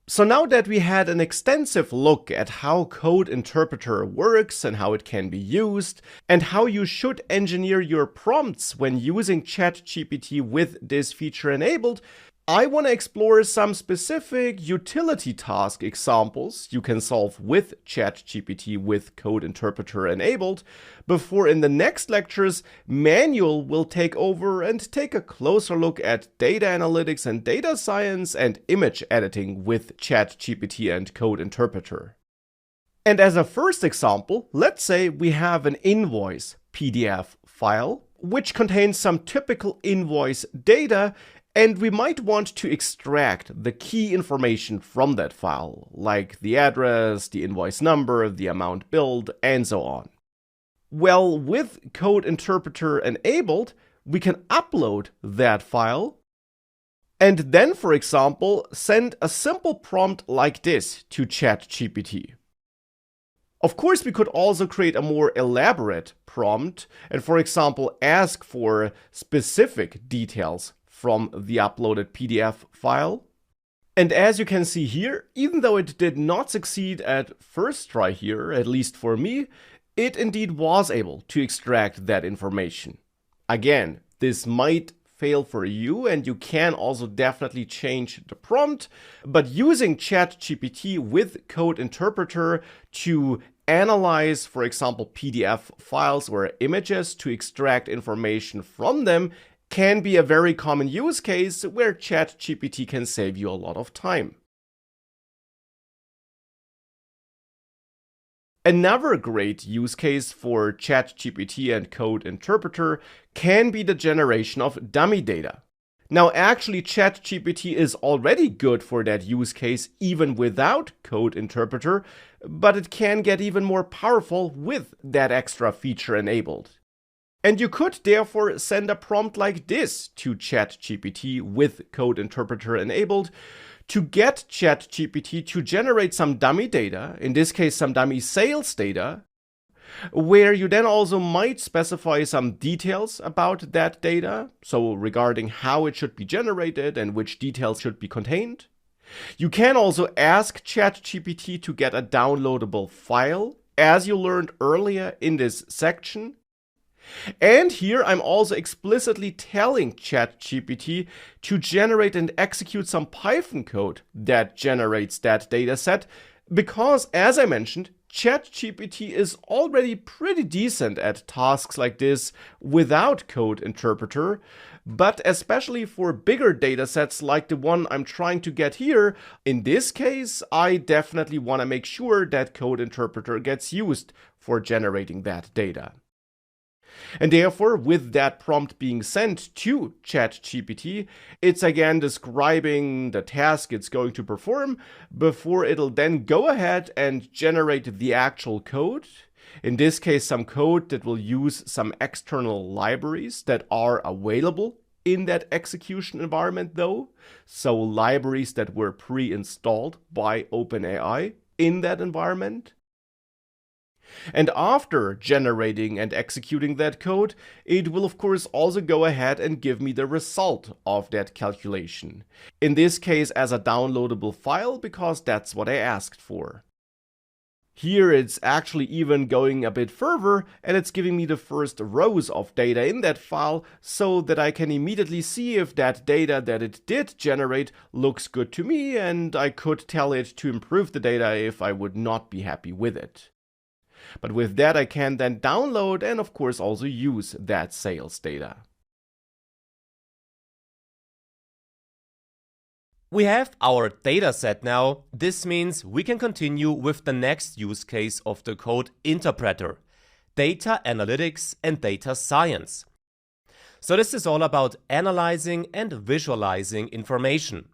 So now that we had an extensive look at how Code Interpreter works and how it can be used, and how you should engineer your prompts when using ChatGPT with this feature enabled, I want to explore some specific utility task examples you can solve with ChatGPT with Code Interpreter enabled, before in the next lectures, Manuel will take over and take a closer look at data analytics and data science and image editing with ChatGPT and Code Interpreter. And as a first example, let's say we have an invoice PDF file, which contains some typical invoice data, and we might want to extract the key information from that file, like the address, the invoice number, the amount billed, and so on. Well, with Code Interpreter enabled, we can upload that file and then, for example, send a simple prompt like this to ChatGPT. Of course, we could also create a more elaborate prompt and, for example, ask for specific details from the uploaded PDF file. And as you can see here, even though it did not succeed at first try here, at least for me, it indeed was able to extract that information. Again, this might fail for you, and you can also definitely change the prompt, but using ChatGPT with Code Interpreter to analyze, for example, PDF files or images to extract information from them can be a very common use case where ChatGPT can save you a lot of time. Another great use case for ChatGPT and Code Interpreter can be the generation of dummy data. Now, actually, ChatGPT is already good for that use case even without Code Interpreter, but it can get even more powerful with that extra feature enabled. And you could therefore send a prompt like this to ChatGPT with Code Interpreter enabled to get ChatGPT to generate some dummy data, in this case some dummy sales data, where you then also might specify some details about that data, so regarding how it should be generated and which details should be contained. You can also ask ChatGPT to get a downloadable file, as you learned earlier in this section. And here I'm also explicitly telling ChatGPT to generate and execute some Python code that generates that dataset, because, as I mentioned, ChatGPT is already pretty decent at tasks like this without Code Interpreter, but especially for bigger datasets like the one I'm trying to get here, in this case, I definitely want to make sure that Code Interpreter gets used for generating that data. And therefore, with that prompt being sent to ChatGPT, it's again describing the task it's going to perform before it'll then go ahead and generate the actual code. In this case, some code that will use some external libraries that are available in that execution environment though. So libraries that were pre-installed by OpenAI in that environment. And after generating and executing that code, it will of course also go ahead and give me the result of that calculation. In this case as a downloadable file, because that's what I asked for. Here it's actually even going a bit further, and it's giving me the first rows of data in that file so that I can immediately see if that data that it did generate looks good to me, and I could tell it to improve the data if I would not be happy with it. But with that I can then download and of course also use that sales data. We have our data set now. This means we can continue with the next use case of the Code Interpreter: data analytics and data science. So this is all about analyzing and visualizing information.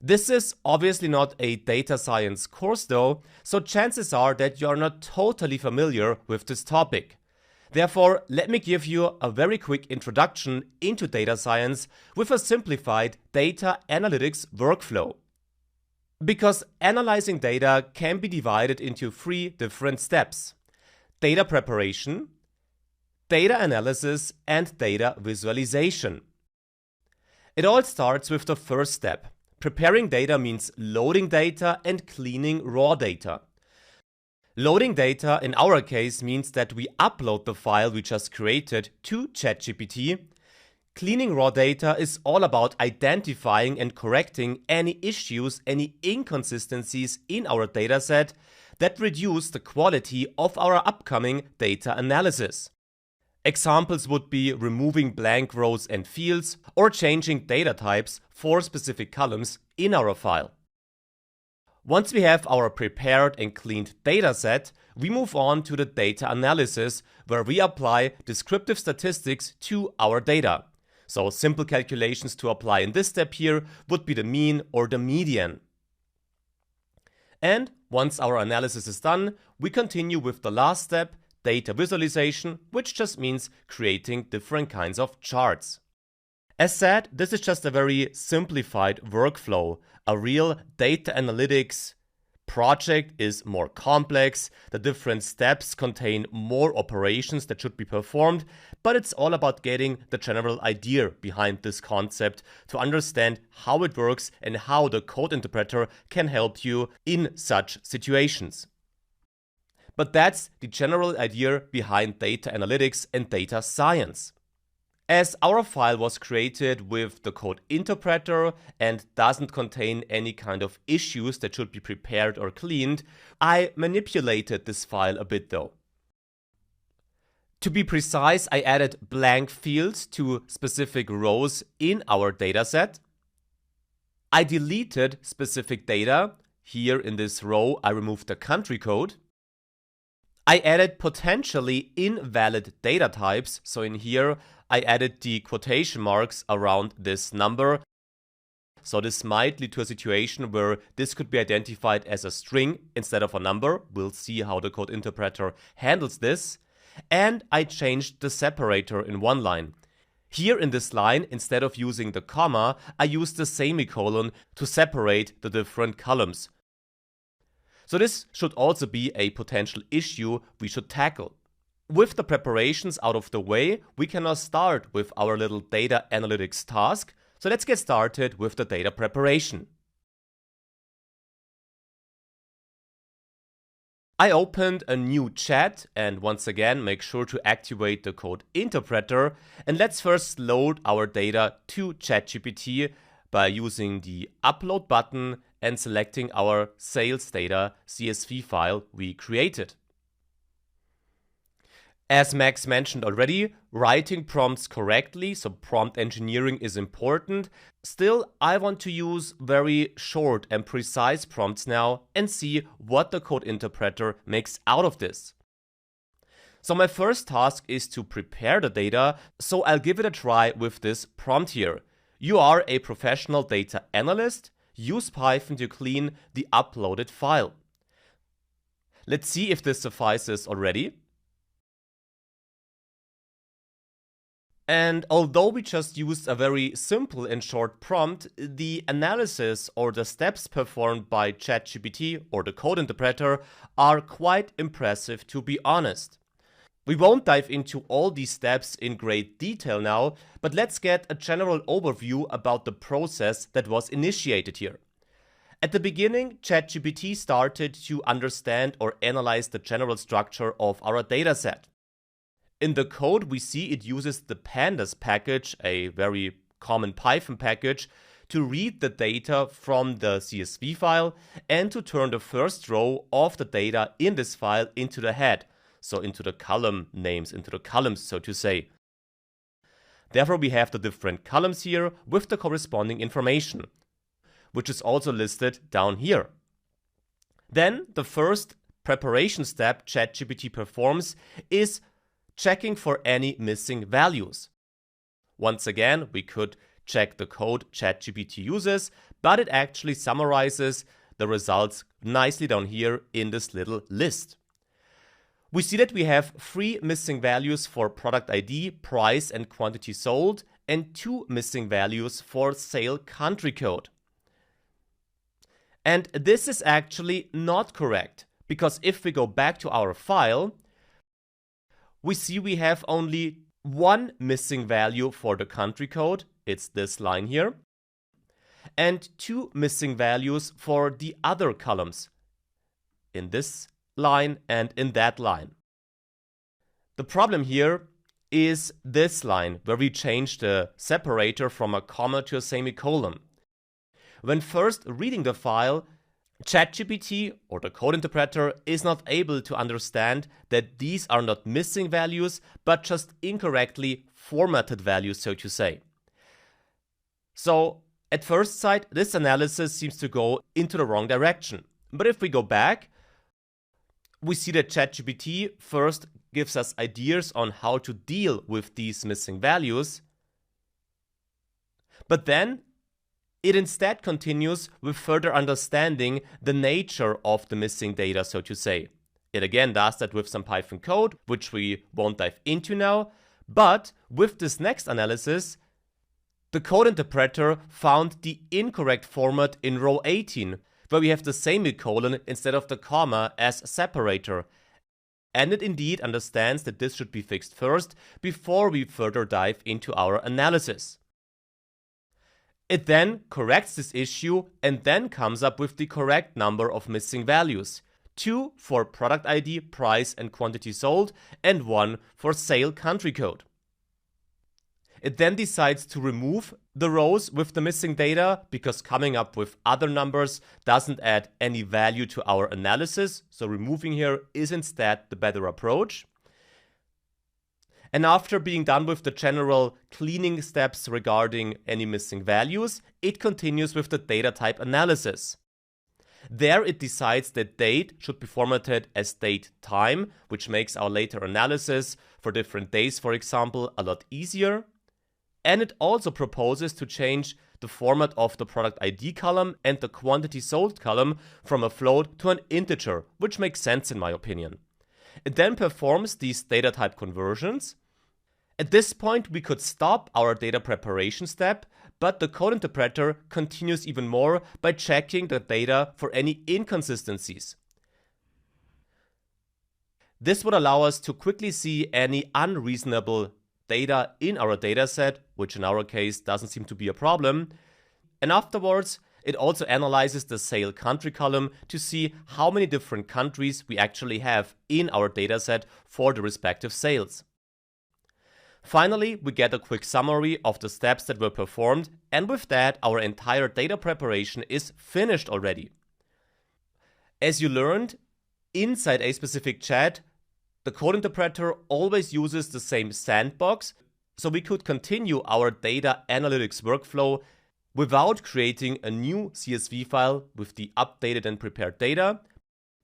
This is obviously not a data science course though, so chances are that you are not totally familiar with this topic. Therefore, let me give you a very quick introduction into data science with a simplified data analytics workflow. Because analyzing data can be divided into 3 different steps: data preparation, data analysis, and data visualization. It all starts with the first step: Preparing data means loading data and cleaning raw data. Loading data in our case means that we upload the file we just created to ChatGPT. Cleaning raw data is all about identifying and correcting any issues, any inconsistencies in our dataset that reduce the quality of our upcoming data analysis. Examples would be removing blank rows and fields or changing data types for specific columns in our file. Once we have our prepared and cleaned dataset, we move on to the data analysis, where we apply descriptive statistics to our data. So simple calculations to apply in this step here would be the mean or the median. And once our analysis is done, we continue with the last step, data visualization, which just means creating different kinds of charts. As said, this is just a very simplified workflow. A real data analytics project is more complex. The different steps contain more operations that should be performed, but it's all about getting the general idea behind this concept to understand how it works and how the code interpreter can help you in such situations. But that's the general idea behind data analytics and data science. As our file was created with the code interpreter and doesn't contain any kind of issues that should be prepared or cleaned, I manipulated this file a bit though. To be precise, I added blank fields to specific rows in our dataset. I deleted specific data. Here in this row, I removed the country code. I added potentially invalid data types. So in here, I added the quotation marks around this number. So this might lead to a situation where this could be identified as a string instead of a number. We'll see how the code interpreter handles this. And I changed the separator in one line. Here in this line, instead of using the comma, I used the semicolon to separate the different columns. So this should also be a potential issue we should tackle. With the preparations out of the way, we can now start with our little data analytics task. So let's get started with the data preparation. I opened a new chat and once again make sure to activate the code interpreter, and let's first load our data to ChatGPT by using the upload button and selecting our sales data CSV file we created. As Max mentioned already, writing prompts correctly, so prompt engineering is important. Still, I want to use very short and precise prompts now and see what the code interpreter makes out of this. So my first task is to prepare the data, so I'll give it a try with this prompt here. You are a professional data analyst. Use Python to clean the uploaded file. Let's see if this suffices already. And although we just used a very simple and short prompt, the analysis or the steps performed by ChatGPT or the code interpreter are quite impressive, to be honest. We won't dive into all these steps in great detail now, but let's get a general overview about the process that was initiated here. At the beginning, ChatGPT started to understand or analyze the general structure of our dataset. In the code, we see it uses the pandas package, a very common Python package, to read the data from the CSV file and to turn the first row of the data in this file into the head, so into the column names, into the columns, so to say. Therefore, we have the different columns here with the corresponding information, which is also listed down here. Then, the first preparation step ChatGPT performs is checking for any missing values. Once again, we could check the code ChatGPT uses, but it actually summarizes the results nicely down here in this little list. We see that we have 3 missing values for product ID, price, and quantity sold, and 2 missing values for sale country code. And this is actually not correct, because if we go back to our file, we see we have only 1 missing value for the country code. It's this line here. and 2 missing values for the other columns in this line and in that line. The problem here is this line where we change the separator from a comma to a semicolon. When first reading the file, ChatGPT or the code interpreter is not able to understand that these are not missing values but just incorrectly formatted values, so to say. So at first sight, this analysis seems to go into the wrong direction. But if we go back, we see that ChatGPT first gives us ideas on how to deal with these missing values, but then it instead continues with further understanding the nature of the missing data, so to say. It again does that with some Python code, which we won't dive into now, but with this next analysis, the code interpreter found the incorrect format in row 18, where we have the semicolon instead of the comma as separator. And it indeed understands that this should be fixed first before we further dive into our analysis. It then corrects this issue and then comes up with the correct number of missing values. 2 for product ID, price and quantity sold, and 1 for sale country code. It then decides to remove the rows with the missing data because coming up with other numbers doesn't add any value to our analysis, so removing here is instead the better approach. And after being done with the general cleaning steps regarding any missing values, it continues with the data type analysis. There it decides that date should be formatted as date time, which makes our later analysis for different days, for example, a lot easier. And it also proposes to change the format of the product ID column and the quantity sold column from a float to an integer, which makes sense in my opinion. It then performs these data type conversions. At this point, we could stop our data preparation step, but the code interpreter continues even more by checking the data for any inconsistencies. This would allow us to quickly see any unreasonable data in our dataset, which in our case doesn't seem to be a problem. And afterwards, it also analyzes the sale country column to see how many different countries we actually have in our dataset for the respective sales. Finally, we get a quick summary of the steps that were performed, and with that, our entire data preparation is finished already. As you learned, inside a specific chat, the code interpreter always uses the same sandbox, so we could continue our data analytics workflow without creating a new CSV file with the updated and prepared data.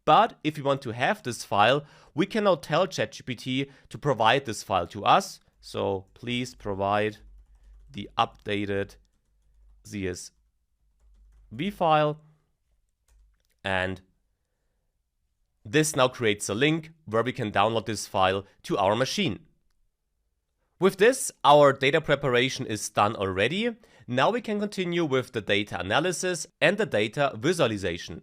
But if we want to have this file, we can now tell ChatGPT to provide this file to us. So please provide the updated CSV file, and this now creates a link where we can download this file to our machine. With this, our data preparation is done already. Now we can continue with the data analysis and the data visualization.